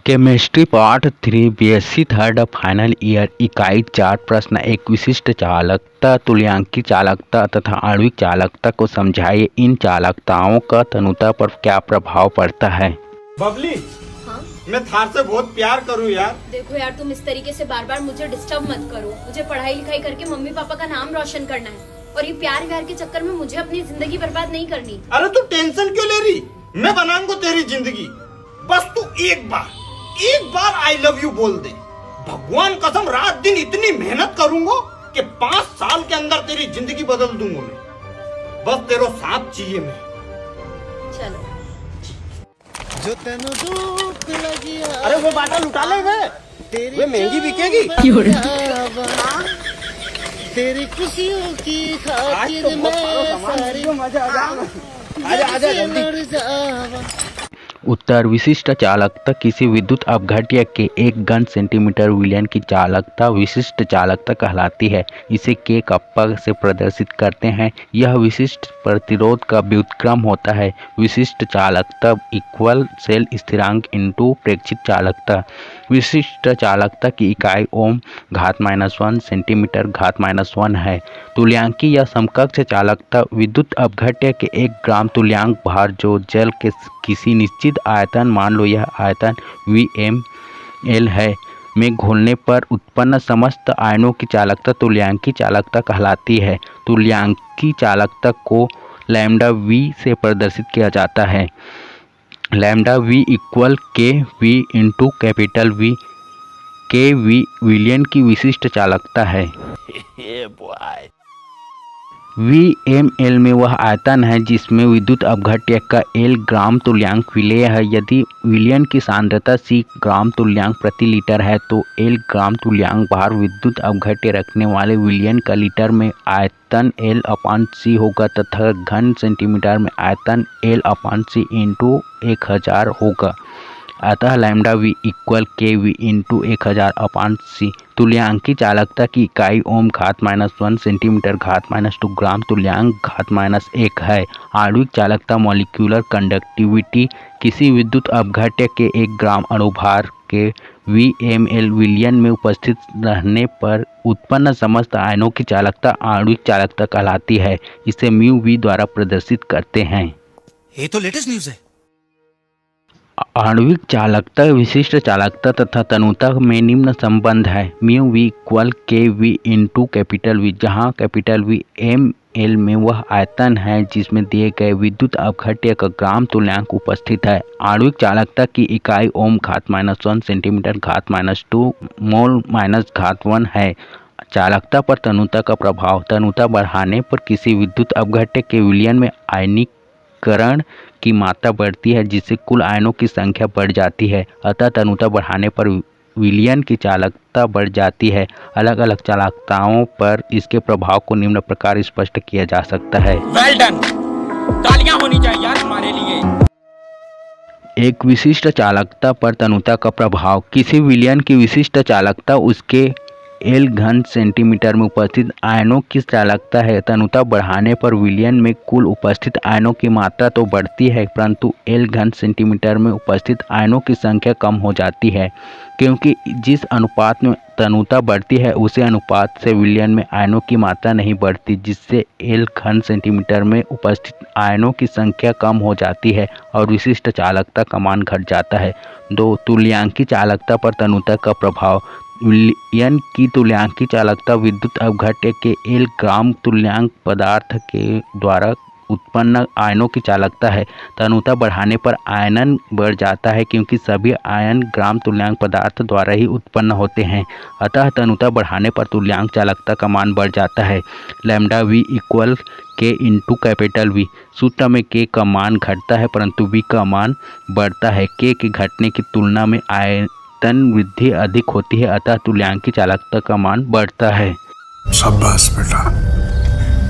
Chemistry part 3 BSc third final year इकाई 4 प्रश्न एक विशिष्ट चालकता तुल्यांकी चालकता तथा आणविक चालकता को समझाइए। इन चालकताओं का तनुता पर क्या प्रभाव पड़ता है। बबली, हाँ? मैं थार से बहुत प्यार करूं यार। देखो यार, तुम इस तरीके से बार बार मुझे डिस्टर्ब मत करो। मुझे पढ़ाई लिखाई करके मम्मी पापा का नाम रोशन करना है और ये प्यार व्यार के चक्कर में मुझे अपनी जिंदगी बर्बाद नहीं करनी। अरे तू टेंशन क्यों ले रही, मैं बनाऊंगा तेरी जिंदगी। बस तू एक बार आई लव यू बोल दे। भगवान कसम रात दिन इतनी मेहनत करूंगा कि 5 साल के अंदर तेरी जिंदगी बदल दूंगा मैं। बस तेरा साथ चाहिए मैं। चलो। जो तेनु दुख लगी अरे वो बाटा लुटा ले वे महंगी बिकेगी। तेरी खुशियों की आज तो खातिर बहुत सारा मैं सामान सारी खरीदो, मजा आ जाएगा। आजा जल्दी। मर जावा। उत्तर विशिष्ट चालकता किसी विद्युत अपघट्य के 1 घन सेंटीमीटर विलयन की चालकता विशिष्ट चालकता कहलाती है। इसे के कप्पा से प्रदर्शित करते हैं। यह विशिष्ट प्रतिरोध का व्युत्क्रम होता है। विशिष्ट चालकता इक्वल सेल स्थिरांक इंटू प्रेक्षित चालकता। विशिष्ट चालकता की इकाई ओम घात -1 सेंटीमीटर घात -1 है। तुल्यांकी या समकक्ष चालकता विद्युत अपघट्य के 1 ग्राम तुल्यांक भार जो जल के किसी निश्चित आयतन, मान लो यह आयतन VmL है, में घोलने पर उत्पन्न समस्त आयनों की चालकता तुल्यांकी चालकता कहलाती है। तुल्यांकी चालकता को लैम्डा V से प्रदर्शित किया जाता है। Lambda V equal KV into capital V। KV विलयन की विशिष्ट चालकता है। VmL में वह आयतन है जिसमें विद्युत अपघट्य का L ग्राम तुल्यांक विलेय है। यदि विलयन की सांद्रता C ग्राम तुल्यांक प्रति लीटर है तो L ग्राम तुल्यांक भार विद्युत अपघट्य रखने वाले विलयन का लीटर में आयतन L/C होगा तथा घन सेंटीमीटर में आयतन L/C इंटू 1000 होगा। अतः lambda V equal KV into 1000/C। तुल्यांकी चालकता की इकाई ओम घात -1 सेंटीमीटर घात -2 ग्राम तुल्यांक घात -1 है। आणविक चालकता मॉलिक्यूलर कंडक्टिविटी किसी विद्युत अपघट्य के 1 ग्राम अणुभार के VmL विलयन में उपस्थित रहने पर उत्पन्न समस्त आयनों की चालकता आणविक चालकता कहलाती है। इसे μV द्वारा प्रदर्शित करते हैं। ये तो लेटेस्ट न्यूज़ है। आणविक चालकता विशिष्ट चालकता तथा तनुता में निम्न संबंध है। μV equal KV into capital V, जहाँ कैपिटल V ml में वह आयतन है जिसमें दिए गए विद्युत अपघट्य का ग्राम तुल्यांक उपस्थित है। आणविक चालकता की इकाई ओम घात -1 सेंटीमीटर घात -2 मोल घात 1 है। चालकता पर तनुता का प्रभाव। तनुता बढ़ाने पर किसी विद्युत अपघट्य के विलयन में आयनीकरण की मात्रा बढ़ती है जिससे कुल आयनों की संख्या बढ़ जाती है। अतः तनुता बढ़ाने पर विलयन की चालकता बढ़ जाती है। अलग अलग चालकताओं पर इसके प्रभाव को निम्न प्रकार स्पष्ट किया जा सकता है। वेल डन, तालियां होनी चाहिए यार हमारे लिए। एक विशिष्ट चालकता पर तनुता का प्रभाव। किसी विलयन की विशिष्ट चालकता उसके L घन सेंटीमीटर में उपस्थित आयनों की चालकता है। तनुता बढ़ाने पर विलयन में कुल उपस्थित आयनों की मात्रा तो बढ़ती है परंतु L घन सेंटीमीटर में उपस्थित आयनों की संख्या कम हो जाती है, क्योंकि जिस अनुपात में तनुता बढ़ती है उसी अनुपात से विलयन में आयनों की मात्रा नहीं बढ़ती, जिससे L घन सेंटीमीटर में उपस्थित आयनों की संख्या कम हो जाती है और विशिष्ट चालकता का मान घट जाता है। 2. तुल्यांकी चालकता पर तनुता का प्रभाव। विलयन की तुल्यांकी चालकता विद्युत अपघट्य के L ग्राम तुल्यांक पदार्थ के द्वारा उत्पन्न आयनों की चालकता है। तनुता बढ़ाने पर आयनन बढ़ जाता है क्योंकि सभी आयन ग्राम तुल्यांक पदार्थ द्वारा ही उत्पन्न होते हैं। अतः तनुता बढ़ाने पर तुल्यांक चालकता का मान बढ़ जाता है। Lambda V equal K into capital V। सूत्र में K का मान घटता है परंतु V का मान बढ़ता है। K के घटने की तुलना में आयतन वृद्धि अधिक होती है, अतः तुल्यांकी चालकता का मान बढ़ता है। शाबाश बेटा,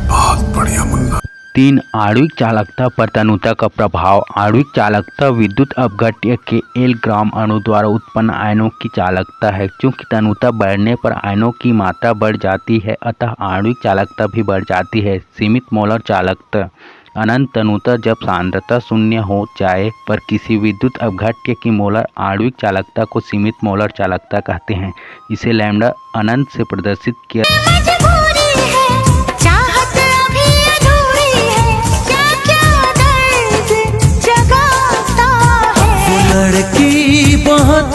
बहुत बढ़िया मुन्ना। 3. आणविक चालकता पर तनुता का प्रभाव। आणविक चालकता विद्युत अपघट्य के L ग्राम अणु द्वारा उत्पन्न आयनों की चालकता है। चूँकि तनुता बढ़ने पर आयनों की मात्रा बढ़ जाती है अतः आणविक चालकता भी बढ़ जाती है। सीमित मोलर चालकता। अनंत तनुता जब सांद्रता शून्य हो जाए पर किसी विद्युत अपघट्य की मोलर आणविक चालकता को सीमित मोलर चालकता कहते हैं। इसे लैम्डा अनंत से प्रदर्शित किया। लड़की बहुत